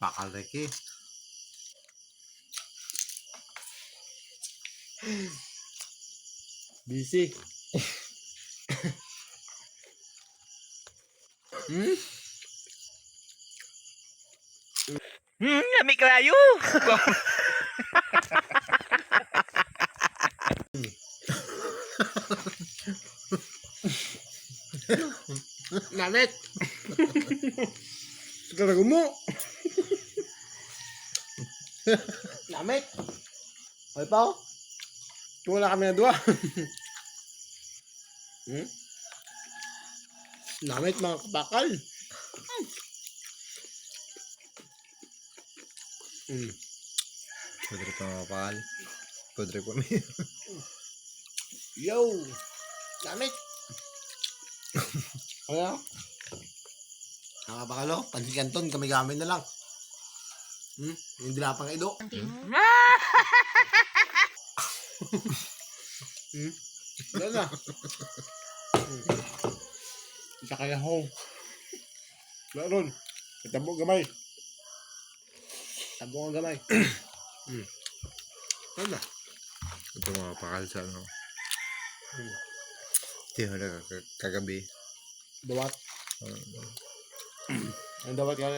Bakal Ricky. Busy. Lami kayo. Namit. Karago mo. Namit. Ay pa oh. Wala kami na dua. Namit mga kabakal. Pudre pa mga bakal. Pudre pa mi. Yo. Namit. Ano? Mga bakalo, pansin kanton, kami gamit na lang. Yung dilapang ido. Wala na. Kita kaya hong. Wala ron. Itabo gamay. Tabo ang gamay. Wala na. Ito mga bakal sa ano. Tiyo na kagabi. Dawat. Ang dawat ka